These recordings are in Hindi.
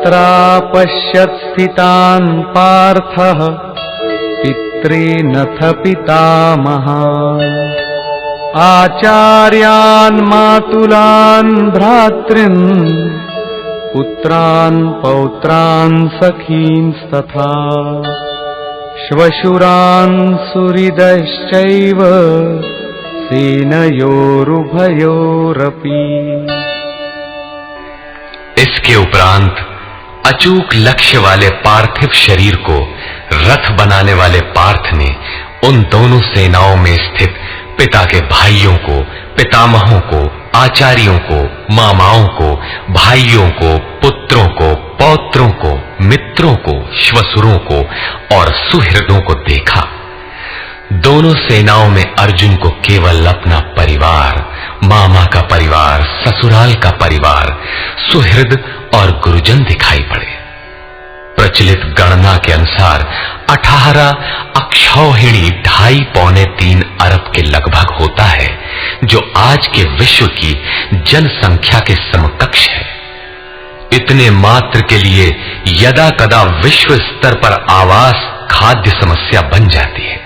तत्रापश्यत् स्थितान् पार्थः पितॄनथ पितामहान् आचार्यान् मातुलान् भ्रातॄन् पुत्रान् पौत्रान् सखींस्तथा श्वशुरान् सुहृदश्चैव सेनयोरुभयोरपि। इसके उपरांत अचूक लक्ष्य वाले पार्थिव शरीर को रथ बनाने वाले पार्थ ने उन दोनों सेनाओं में स्थित पिता के भाइयों को, पितामहों को, आचार्यों को, मामाओं को, भाइयों को, पुत्रों को, पौत्रों को, मित्रों को, श्वशुरों को और सुहृदों को देखा। दोनों सेनाओं में अर्जुन को केवल अपना परिवार, मामा का परिवार, ससुराल का परिवार, सुहृद और गुरुजन दिखाई पड़े। प्रचलित गणना के अनुसार 18 अक्षौहिणी 2.5-3 अरब के लगभग होता है, जो आज के विश्व की जनसंख्या के समकक्ष है। इतने मात्र के लिए यदा कदा विश्व स्तर पर आवास खाद्य समस्या बन जाती है।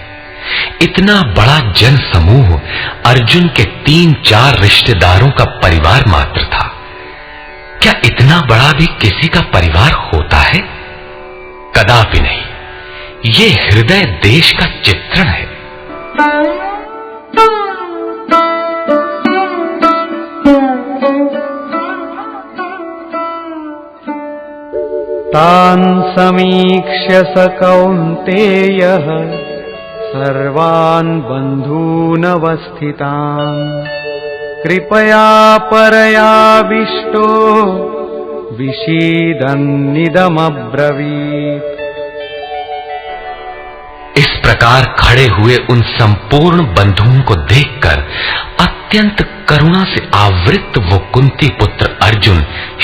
इतना बड़ा जन समूह अर्जुन के 3-4 रिश्तेदारों का परिवार मात्र था। क्या इतना बड़ा भी किसी का परिवार होता है? कदापि नहीं। ये हृदय देश का चित्रण है। तान् समीक्ष्य स कौन्तेयः सर्वान् बन्धूनवस्थितान् कृपया परयाविष्टो विषीदन्निदमब्रवीत्। इस प्रकार खड़े हुए उन संपूर्ण बंधुओं को देखकर अत्यंत करुणा से आवृत वो कुंती पुत्र अर्जुन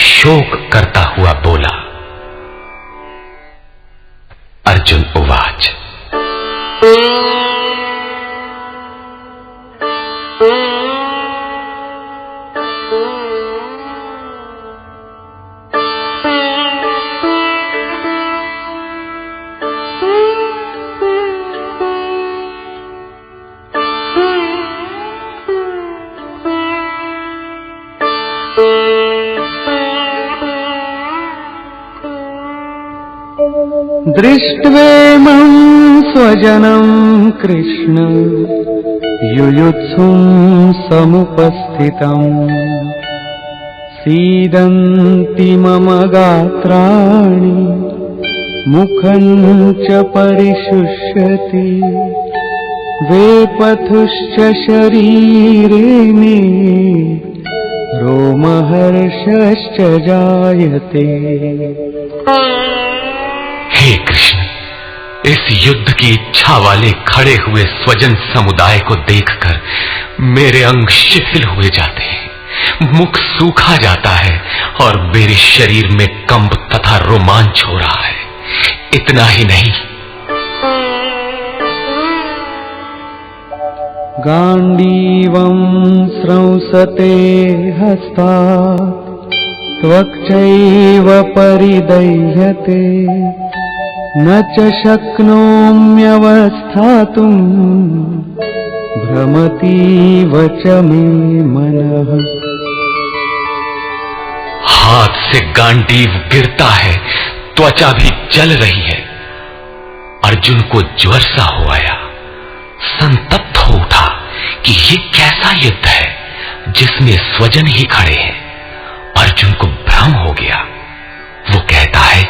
शोक करता हुआ बोला। अर्जुन उवाच। दृष्ट्वेमं स्वजनं कृष्ण युयुत्सुं समुपस्थितम् सीदन्ति मम गात्राणि मुखं च परिशुष्यति वेपथुश्च शरीरे मे रोमहर्षश्च जायते। हे कृष्ण, इस युद्ध की इच्छा वाले खड़े हुए स्वजन समुदाय को देखकर मेरे अंग शिथिल हुए जाते हैं, मुख सूखा जाता है और मेरे शरीर में कंप तथा रोमांच हो रहा है। इतना ही नहीं, गांडीवं स्रंसते हस्तात् त्वक्चैव परिदह्यते न च शक्नोम्यवस्थातुं भ्रमतीव च मे मनः। हाथ से गांडीव गिरता है, त्वचा भी जल रही है। अर्जुन को ज्वर सा हो आया, संतप्त हो उठा कि ये कैसा युद्ध है जिसमें स्वजन ही खड़े हैं। अर्जुन को भ्रम हो गया। वो कहता है,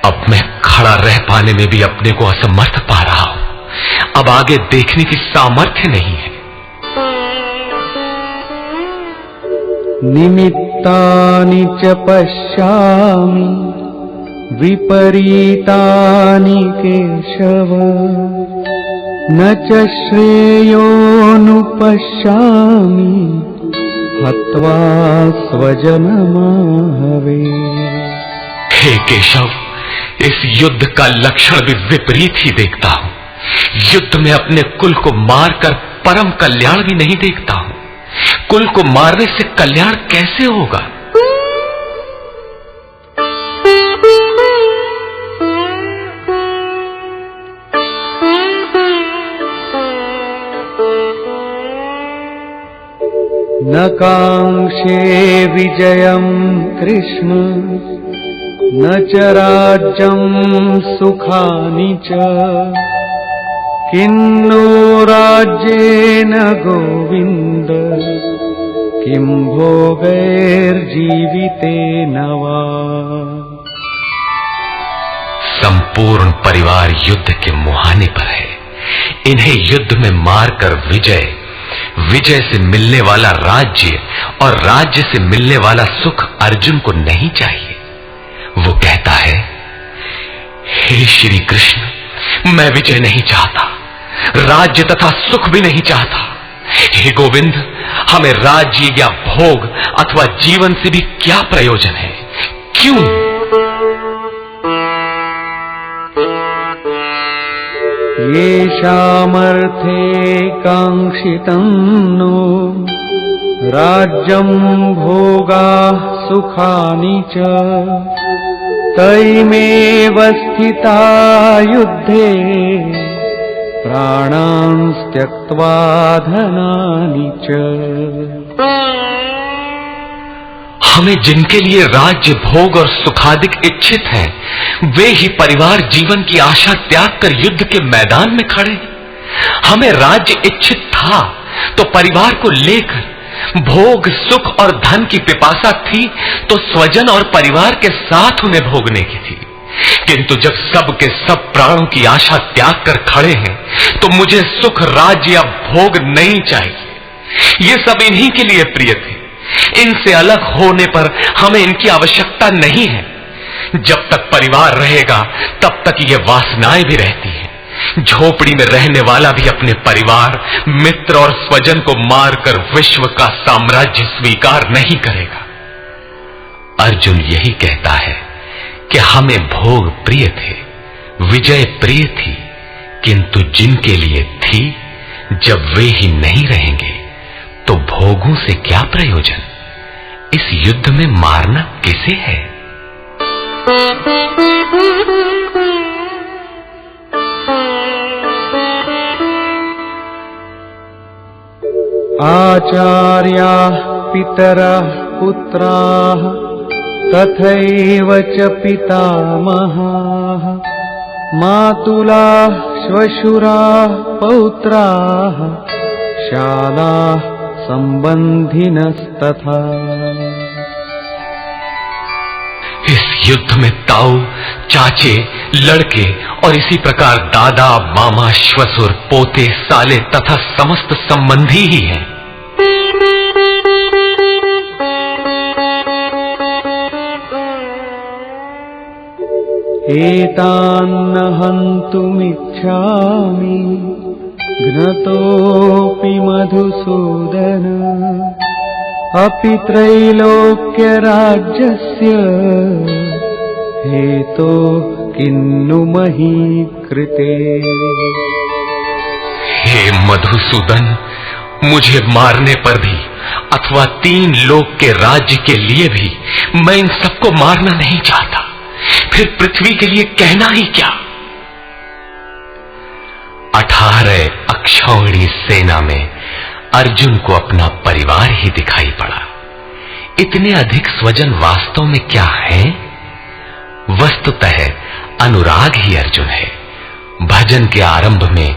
अब मैं खड़ा रह पाने में भी अपने को असमर्थ पा रहा हूं। अब आगे देखने की सामर्थ्य नहीं है। निमित्तानि च पश्यामि विपरीतानि केशव न च श्रेयोनुपश्यामि हत्वा स्वजनमाहवे। हे केशव, इस युद्ध का लक्षण भी विपरीत ही देखता हूं। युद्ध में अपने कुल को मारकर परम कल्याण भी नहीं देखता हूं। कुल को मारने से कल्याण कैसे होगा? न कांक्षे विजयं कृष्ण न च राज्यं सुखानि च किन्नो राज्येन गोविन्द किं भोगैर्जीवितेन वा। संपूर्ण परिवार युद्ध के मुहाने पर है। इन्हें युद्ध में मारकर विजय से मिलने वाला राज्य और राज्य से मिलने वाला सुख अर्जुन को नहीं चाहिए। वो कहता है, हे श्री कृष्ण, मैं विजय नहीं चाहता, राज्य तथा सुख भी नहीं चाहता। हे गोविंद, हमें राज्य या भोग अथवा जीवन से भी क्या प्रयोजन है? क्यों? येषामर्थे काङ्क्षितं नो राज्यं भोगाः सुखानि च तैमेव स्थिता युद्धे प्राणान् त्यक्त्वा धनानि च। हमें जिनके लिए राज्य भोग और सुखादिक इच्छित हैं, वे ही परिवार जीवन की आशा त्याग कर युद्ध के मैदान में खड़े। हमें राज्य इच्छित था तो परिवार को लेकर भोग सुख और धन की पिपासा थी तो स्वजन और परिवार के साथ उन्हें भोगने की थी। किंतु जब सब के सब प्राणों की आशा त्याग कर खड़े हैं तो मुझे सुख राज्य या भोग नहीं चाहिए। ये सब इन्हीं के लिए प्रिय थे। इनसे अलग होने पर हमें इनकी आवश्यकता नहीं है। जब तक परिवार रहेगा तब तक ये वासनाएं भी रहती हैं। झोपड़ी में रहने वाला भी अपने परिवार, मित्र और स्वजन को मारकर विश्व का साम्राज्य स्वीकार नहीं करेगा। अर्जुन यही कहता है कि हमें भोग प्रिय थे, विजय प्रिय थी, किंतु जिनके लिए थी जब वे ही नहीं रहेंगे तो भोगों से क्या प्रयोजन? इस युद्ध में मारना किसे है? आचार्याः पितरः पुत्राः तथैव च पितामहाः मातुलाः श्वशुराः पौत्राः शालाः संबंधिनस्तथा। इस युद्ध में ताऊ, चाचे, लड़के और इसी प्रकार दादा, मामा, श्वशुर, पोते, साले तथा समस्त संबंधी ही हैं। एतान्न हन्तुमिच्छामि घ्नतोऽपि मधुसूदन अपि त्रैलोक्यराज्यस्य हेतो किन्नु मही कृते। हे मधुसूदन, मुझे मारने पर भी अथवा 3 लोक के राज्य के लिए भी मैं इन सबको मारना नहीं चाहता। फिर पृथ्वी के लिए कहना ही क्या? 18 अक्षौहिणी सेना में अर्जुन को अपना परिवार ही दिखाई पड़ा। इतने अधिक स्वजन वास्तव में क्या हैं? वस्तुतः अनुराग ही अर्जुन है। भजन के आरंभ में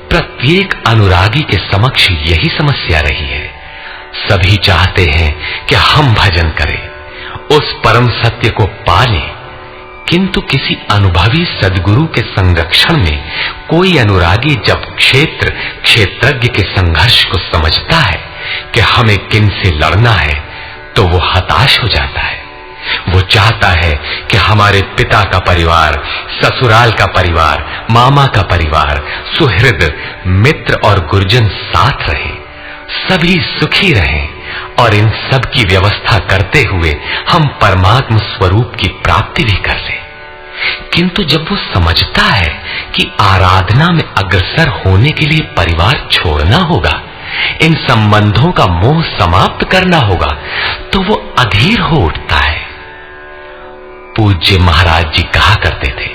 प्रत्येक अनुरागी के समक्ष यही समस्या रही है। सभी चाहते हैं कि हम भजन करें, उस परम सत्य को पालें, किंतु किसी अनुभवी सद्गुरु के संरक्षण में कोई अनुरागी जब क्षेत्रज्ञ के संघर्ष को समझता है कि हमें किन से लड़ना है तो वो हताश हो जाता है। वो चाहता है कि हमारे पिता का परिवार, ससुराल का परिवार, मामा का परिवार, सुहृद, मित्र और गुरुजन साथ रहे, सभी सुखी रहें और इन सब की व्यवस्था करते हुए हम परमात्म स्वरूप की प्राप्ति भी कर लें। किंतु जब वो समझता है कि आराधना में अग्रसर होने के लिए परिवार छोड़ना होगा, इन संबंधों का मोह समाप्त करना होगा, तो वो अधीर हो उठता है। पूज्य महाराज जी कहा करते थे,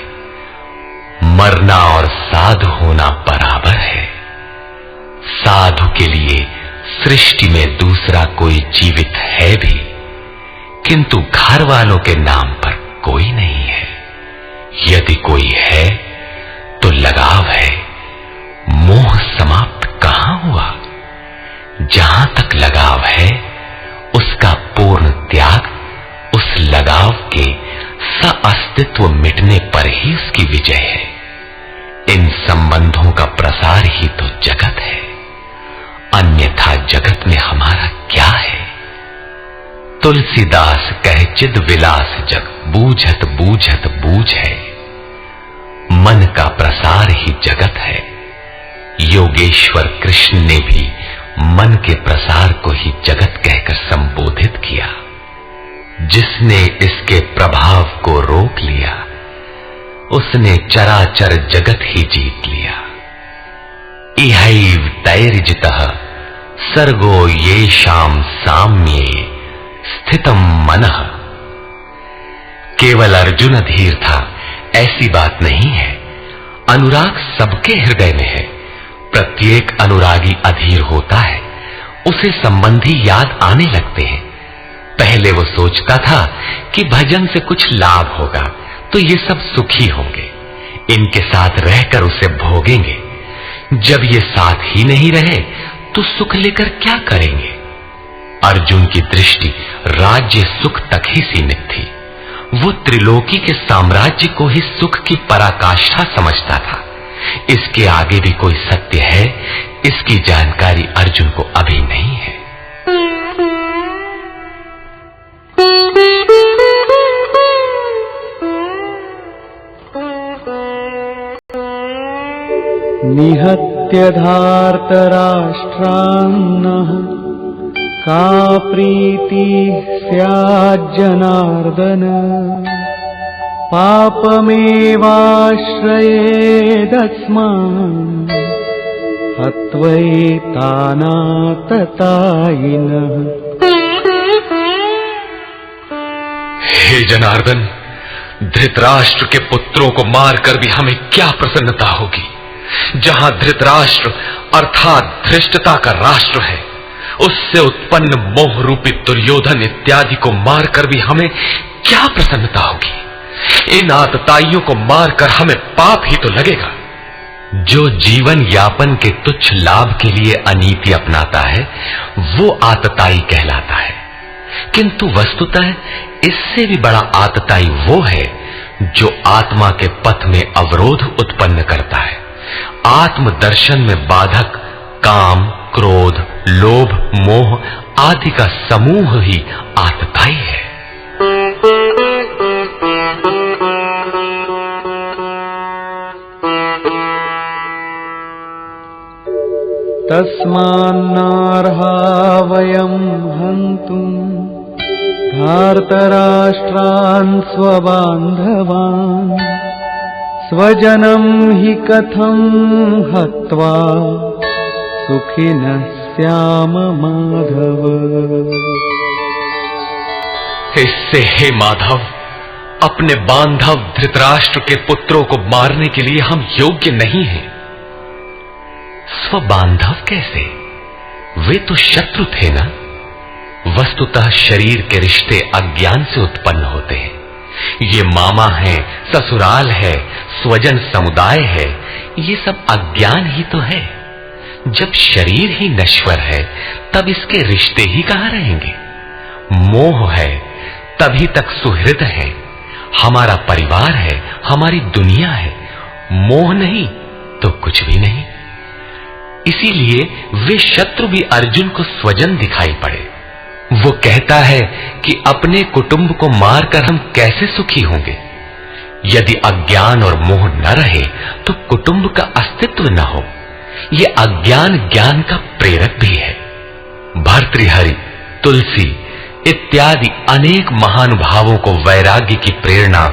मरना और साधु होना बराबर है। साधु के लिए सृष्टि में दूसरा कोई जीवित है भी, किंतु घर वालों के नाम पर कोई नहीं है। यदि कोई है तो लगाव है। मोह समाप्त कहां हुआ? जहां तक लगाव है उसका पूर्ण त्याग, उस लगाव के अस्तित्व मिटने पर ही उसकी विजय है। इन संबंधों का प्रसार ही तो जगत है, अन्यथा जगत में हमारा क्या है? तुलसीदास कहे चिद विलास जग, बूझत बूझत बूझ है। मन का प्रसार ही जगत है। योगेश्वर कृष्ण ने भी मन के प्रसार को ही जगत कहकर संबोधित किया। जिसने इसके प्रभाव को रोक लिया, उसने चराचर जगत ही जीत लिया। इहैव तैर्जितः सर्गो येषां साम्ये स्थितम मनः। केवल अर्जुन अधीर था ऐसी बात नहीं है। अनुराग सबके हृदय में है। प्रत्येक अनुरागी अधीर होता है, उसे संबंधी याद आने लगते हैं। पहले वो सोचता था कि भजन से कुछ लाभ होगा तो ये सब सुखी होंगे, इनके साथ रहकर उसे भोगेंगे। जब ये साथ ही नहीं रहे तो सुख लेकर क्या करेंगे? अर्जुन की दृष्टि राज्य सुख तक ही सीमित थी। वो त्रिलोकी के साम्राज्य को ही सुख की पराकाष्ठा समझता था। इसके आगे भी कोई सत्य है, इसकी जानकारी अर्जुन को अभी नहीं है। निहत्य धार्तराष्ट्रान्नः का प्रीतिः स्याज्जनार्दन। पापमेवाश्रयेदस्मान् हत्वैतानाततायिनः। हे जनार्दन, धृतराष्ट्र के पुत्रों को मारकर भी हमें क्या प्रसन्नता होगी? जहां धृतराष्ट्र अर्थात धृष्टता का राष्ट्र है, उससे उत्पन्न मोह रूपी दुर्योधन इत्यादि को मारकर भी हमें क्या प्रसन्नता होगी? इन आतताइयों को मारकर हमें पाप ही तो लगेगा। जो जीवन यापन के तुच्छ लाभ के लिए अनीति अपनाता है वो आतताई कहलाता है, किंतु वस्तुतः इससे भी बड़ा आतताई वो है जो आत्मा के पथ में अवरोध उत्पन्न करता है। आत्मदर्शन में बाधक काम, क्रोध, लोभ, मोह आदि का समूह ही आतताई है। तस्मान्नार्हा वयं हन्तुं धार्तराष्ट्रान् स्वबान्धवान्। स्वजनं हि कथं हत्वा सुखिनः स्याम माधव। इससे हे माधव, अपने बांधव धृतराष्ट्र के पुत्रों को मारने के लिए हम योग्य नहीं हैं। स्वबांधव कैसे? वे तो शत्रु थे ना। वस्तुतः शरीर के रिश्ते अज्ञान से उत्पन्न होते हैं। ये मामा है, ससुराल है, स्वजन समुदाय है, ये सब अज्ञान ही तो है। जब शरीर ही नश्वर है तब इसके रिश्ते ही कहां रहेंगे? मोह है तभी तक सुहृद है, हमारा परिवार है, हमारी दुनिया है। मोह नहीं तो कुछ भी नहीं। इसीलिए वे शत्रु भी अर्जुन को स्वजन दिखाई पड़े। वो कहता है कि अपने कुटुंब को मारकर हम कैसे सुखी होंगे? यदि अज्ञान और मोह न रहे तो कुटुंब का अस्तित्व न हो। ये अज्ञान ज्ञान का प्रेरक भी है। भर्तृहरि, तुलसी इत्यादि अनेक महानुभावों को वैराग्य की प्रेरणा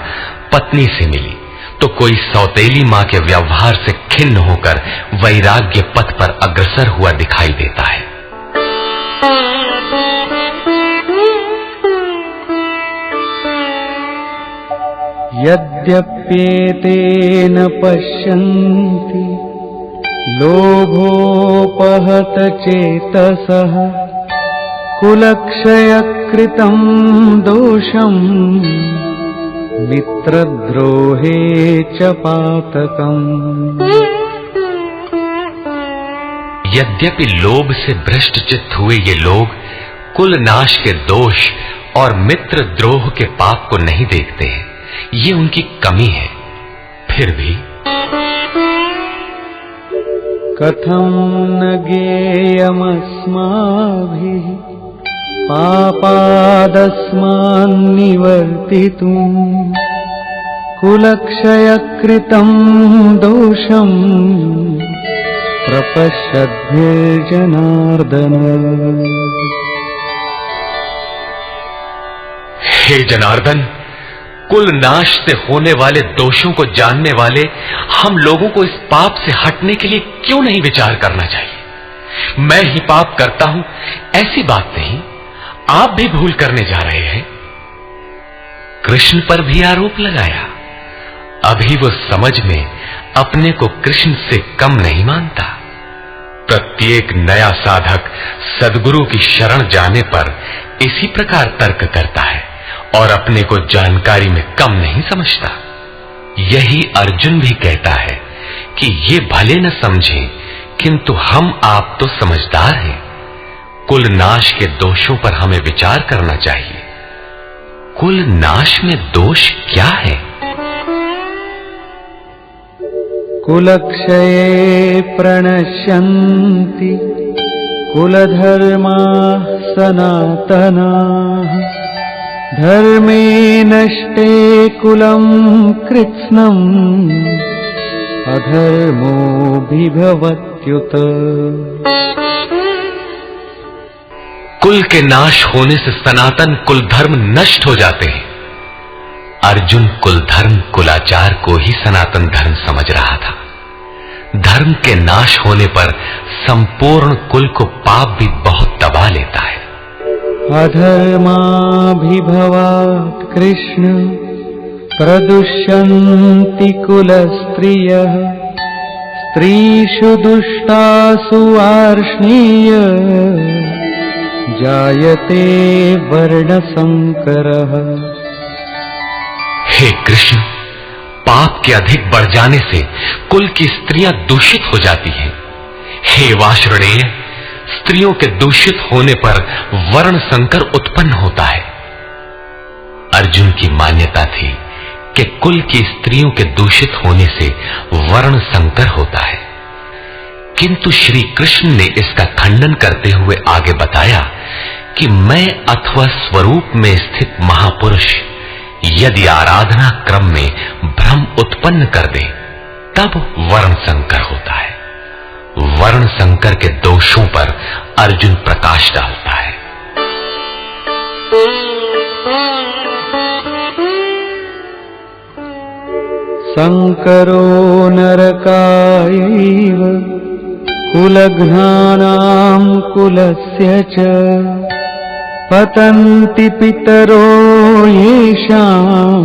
पत्नी से मिली, तो कोई सौतेली मां के व्यवहार से खिन्न होकर वैराग्य पथ पर अग्रसर हुआ दिखाई देता है। यद्यप्येतेन पश्यन्ति लोभोपहतं कुलोपहत चेतसः कुलक्षयकृतं दोषम् मित्रद्रोहे च पातकम्। यद्यपि लोभ से भ्रष्ट चित्त हुए ये लोग कुल नाश के दोष और मित्र द्रोह के पाप को नहीं देखते हैं, ये उनकी कमी है। फिर भी कथं न ज्ञेयमस्माभिः पापादस्मान् निवर्तितुम् कुलक्षयकृतं दोषम् प्रपश्यद्भिर्जनार्दन। हे जनार्दन, कुल नाश से होने वाले दोषों को जानने वाले हम लोगों को इस पाप से हटने के लिए क्यों नहीं विचार करना चाहिए? मैं ही पाप करता हूं ऐसी बात नहीं, आप भी भूल करने जा रहे हैं। कृष्ण पर भी आरोप लगाया। अभी वो समझ में अपने को कृष्ण से कम नहीं मानता। प्रत्येक नया साधक सद्गुरु की शरण जाने पर इसी प्रकार तर्क करता है और अपने को जानकारी में कम नहीं समझता। यही अर्जुन भी कहता है कि ये भले न समझें, किंतु हम आप तो समझदार हैं। कुल नाश के दोषों पर हमें विचार करना चाहिए। कुल नाश में दोष क्या है? कुलक्षये प्रणश्यन्ति कुलधर्माः सनातनाः धर्मे नष्टे कुलं कृत्स्नम् अधर्मोऽभिभवत्युत। कुल के नाश होने से सनातन कुल धर्म नष्ट हो जाते हैं। अर्जुन कुल धर्म कुलाचार को ही सनातन धर्म समझ रहा था। धर्म के नाश होने पर संपूर्ण कुल को पाप भी बहुत दबा लेता है। अधर्माभिभवात् कृष्ण प्रदुष्यन्ति कुलस्त्रियः स्त्रीषु दुष्टासु वार्ष्णेय जायते वर्णसंकरः। हे कृष्ण, पाप के अधिक बढ़ जाने से कुल की स्त्रियां दूषित हो जाती हैं। हे वार्ष्णेय, स्त्रियों के दूषित होने पर वर्ण संकर उत्पन्न होता है। अर्जुन की मान्यता थी कि कुल की स्त्रियों के दूषित होने से वर्ण संकर होता है, किंतु श्री कृष्ण ने इसका खंडन करते हुए आगे बताया कि मैं अथवा स्वरूप में स्थित महापुरुष यदि आराधना क्रम में भ्रम उत्पन्न कर दे तब वर्ण संकर होता है। वर्ण संकर के दोषों पर अर्जुन प्रकाश डालता है। संकरो नरकायैव कुलघ्नानां कुलस्य च पतन्ति पितरो येषां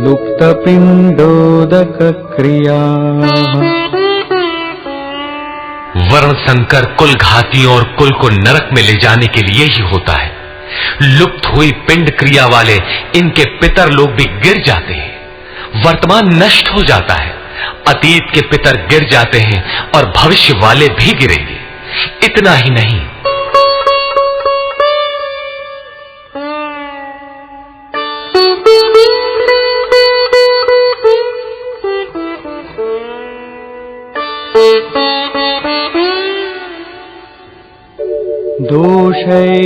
लुप्तपिण्डोदकक्रियाः। वर्ण संकर कुल घातियों और कुल को नरक में ले जाने के लिए ही होता है। लुप्त हुई पिंड क्रिया वाले इनके पितर लोग भी गिर जाते हैं। वर्तमान नष्ट हो जाता है, अतीत के पितर गिर जाते हैं और भविष्य वाले भी गिरेंगे। इतना ही नहीं,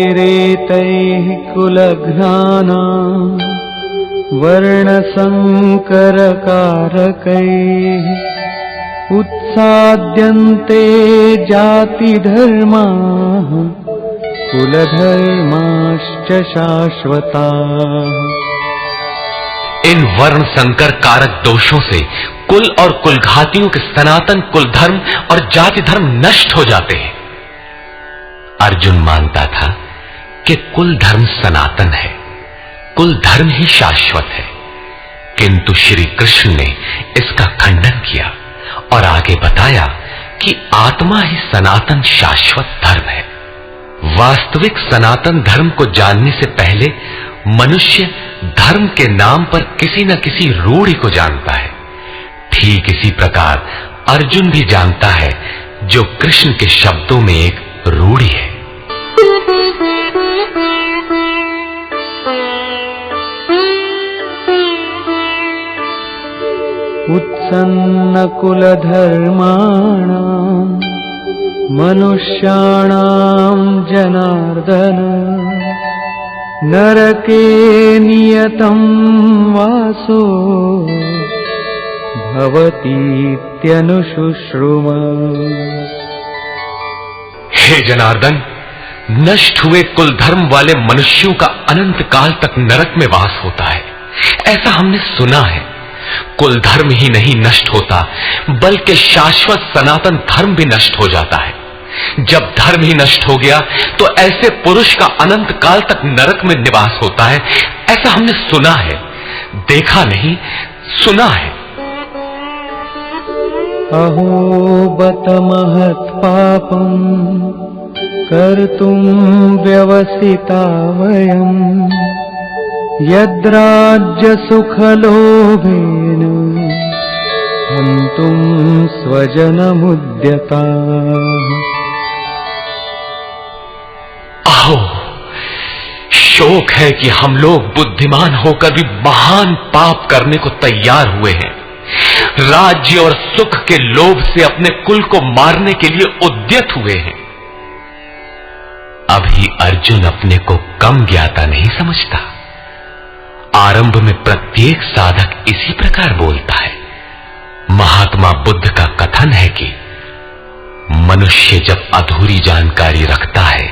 दोषैरेतैः कुलघ्नानां वर्णसंकरकारकैः उत्साद्यन्ते जातिधर्माः कुलधर्माश्च शाश्वताः। इन वर्ण संकर कारक दोषों से कुल और कुलघातियों के सनातन कुल धर्म और जाति धर्म नष्ट हो जाते हैं। अर्जुन मानता था कि कुल धर्म सनातन है, कुल धर्म ही शाश्वत है, किंतु श्री कृष्ण ने इसका खंडन किया और आगे बताया कि आत्मा ही सनातन शाश्वत धर्म है। वास्तविक सनातन धर्म को जानने से पहले मनुष्य धर्म के नाम पर किसी न किसी रूढ़ि को जानता है। ठीक इसी प्रकार अर्जुन भी जानता है, जो कृष्ण के शब्दों में एक रूढ़ि है। उत्सन्न कुल धर्माणां मनुष्याणां जनार्दन नरके नियतं वासो भवतीत्यनुशुश्रुम। हे जनार्दन, नष्ट हुए कुल धर्म वाले मनुष्यों का अनंत काल तक नरक में वास होता है, ऐसा हमने सुना है। कुल धर्म ही नहीं नष्ट होता, बल्कि शाश्वत सनातन धर्म भी नष्ट हो जाता है। जब धर्म ही नष्ट हो गया तो ऐसे पुरुष का अनंत काल तक नरक में निवास होता है, ऐसा हमने सुना है, देखा नहीं, सुना है। अहो बत महत् पापं कर्तुं व्यवसिता वयम् यद्राज्य सुखलोभेन हन्तुं स्वजनमुद्यताः। आहो, शोक है कि हम लोग बुद्धिमान होकर भी महान पाप करने को तैयार हुए हैं। राज्य और सुख के लोभ से अपने कुल को मारने के लिए उद्यत हुए हैं। अभी अर्जुन अपने को कम ज्ञाता नहीं समझता। आरंभ में प्रत्येक साधक इसी प्रकार बोलता है। महात्मा बुद्ध का कथन है कि मनुष्य जब अधूरी जानकारी रखता है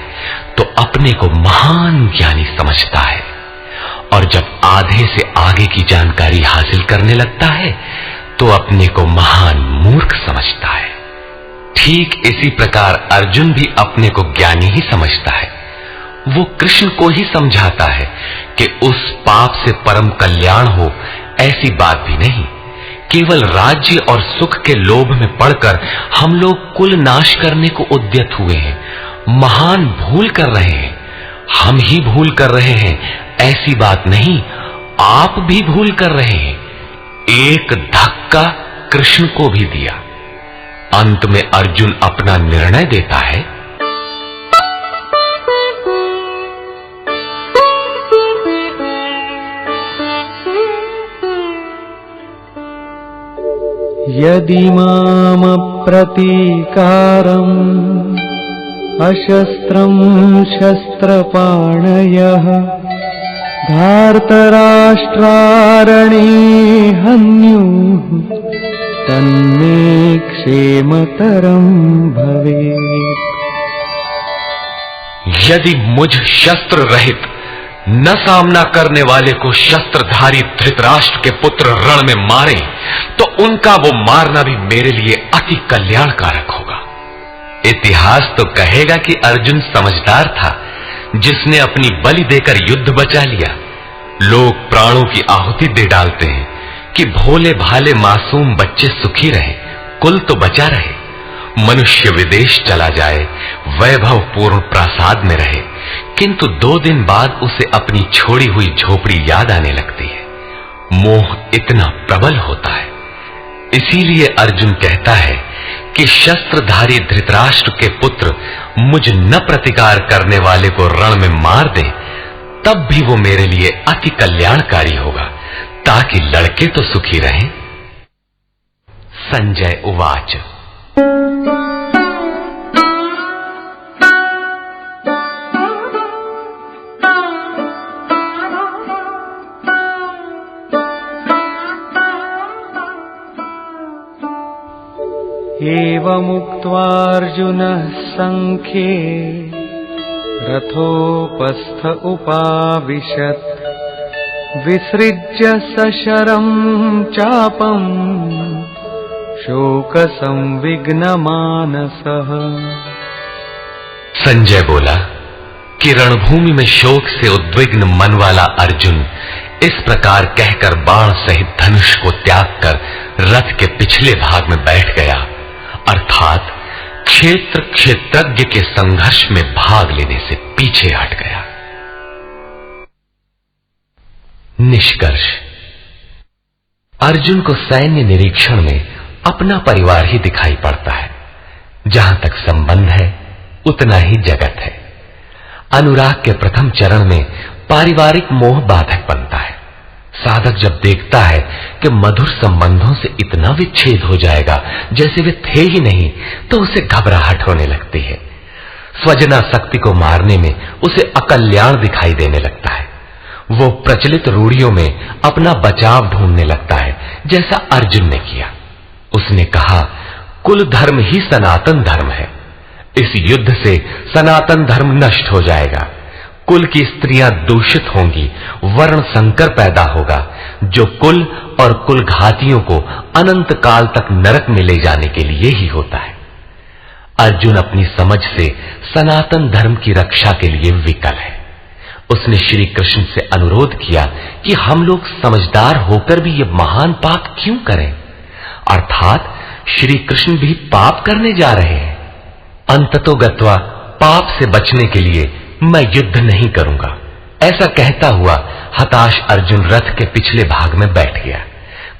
तो अपने को महान ज्ञानी समझता है, और जब आधे से आगे की जानकारी हासिल करने लगता है तो अपने को महान मूर्ख समझता है। ठीक इसी प्रकार अर्जुन भी अपने को ज्ञानी ही समझता है। वो कृष्ण को ही समझाता है कि उस पाप से परम कल्याण हो, ऐसी बात भी नहीं। केवल राज्य और सुख के लोभ में पड़कर हम लोग कुल नाश करने को उद्यत हुए हैं, महान भूल कर रहे हैं। हम ही भूल कर रहे हैं, ऐसी बात नहीं, आप भी भूल कर रहे हैं। एक धक्का कृष्ण को भी दिया। अंत में अर्जुन अपना निर्णय देता है। यदि माम प्रतीकारम् अशस्त्रं शस्त्रपाणयः धार्तराष्ट्रारणे हन्युः तन्मे क्षेमतरं भवेत्। यदि मुझ शस्त्र रहित न सामना करने वाले को शस्त्रधारी धृतराष्ट्र के पुत्र रण में मारे तो उनका वो मारना भी मेरे लिए अति कल्याणकारक होगा। इतिहास तो कहेगा कि अर्जुन समझदार था, जिसने अपनी बलि देकर युद्ध बचा लिया। लोग प्राणों की आहुति दे डालते हैं कि भोले भाले मासूम बच्चे सुखी रहे, कुल तो बचा रहे। मनुष्य विदेश चला जाए, वैभव पूर्ण प्रासाद में रहे, किंतु 2 दिन बाद उसे अपनी छोड़ी हुई झोपड़ी याद आने लगती है। मोह इतना प्रबल होता है। इसीलिए अर्जुन कहता है कि शस्त्रधारी धृतराष्ट्र के पुत्र मुझ न प्रतिकार करने वाले को रण में मार दें, तब भी वो मेरे लिए अति कल्याणकारी होगा, ताकि लड़के तो सुखी रहें। संजय उवाच। एवमुक्त्वार्जुनः संख्ये रथोपस्थ उपाविशत् विसृज्य सशरं चापं शोकसंविघ्नमानसः। संजय बोला कि रणभूमि में शोक से उद्विग्न मन वाला अर्जुन इस प्रकार कहकर बाण सहित धनुष को त्याग कर रथ के पिछले भाग में बैठ गया, अर्थात क्षेत्र क्षेत्रज्ञ के संघर्ष में भाग लेने से पीछे हट गया। निष्कर्ष, अर्जुन को सैन्य निरीक्षण में अपना परिवार ही दिखाई पड़ता है। जहां तक संबंध है उतना ही जगत है। अनुराग के प्रथम चरण में पारिवारिक मोह बाधक बनता है। साधक जब देखता है कि मधुर संबंधों से इतना विच्छेद हो जाएगा जैसे वे थे ही नहीं, तो उसे घबराहट होने लगती है। स्वजना शक्ति को मारने में उसे अकल्याण दिखाई देने लगता है। वो प्रचलित रूढ़ियों में अपना बचाव ढूंढने लगता है, जैसा अर्जुन ने किया। उसने कहा, कुल धर्म ही सनातन धर्म है। इस युद्ध से सनातन धर्म नष्ट हो जाएगा। कुल की स्त्रियां दूषित होंगी, वर्ण संकर पैदा होगा, जो कुल और कुल घातियों को अनंत काल तक नरक में ले जाने के लिए ही होता है। अर्जुन अपनी समझ से सनातन धर्म की रक्षा के लिए विकल है। उसने श्री कृष्ण से अनुरोध किया कि हम लोग समझदार होकर भी ये महान पाप क्यों करें, अर्थात श्री कृष्ण भी पाप करने जा रहे हैं। अंततोगत्वा पाप से बचने के लिए मैं युद्ध नहीं करूंगा, ऐसा कहता हुआ हताश अर्जुन रथ के पिछले भाग में बैठ गया।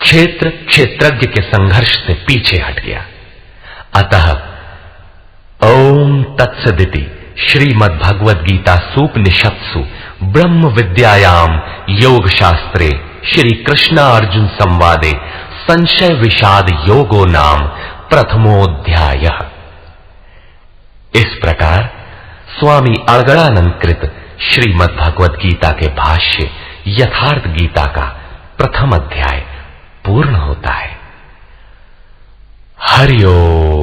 क्षेत्र क्षेत्रज्ञ के संघर्ष से पीछे हट गया। अतः ओम तत्सदिति श्रीमद् भगवद गीता सूपनिषत्सु ब्रह्म विद्यायाम योग शास्त्रे श्री कृष्णार्जुन संवादे संशय विषाद योगो नाम प्रथमोऽध्यायः। इस प्रकार स्वामी अड़गड़ानंद कृत श्रीमद् भगवद गीता के भाष्य यथार्थ गीता का प्रथम अध्याय पूर्ण होता है। हरि ओम।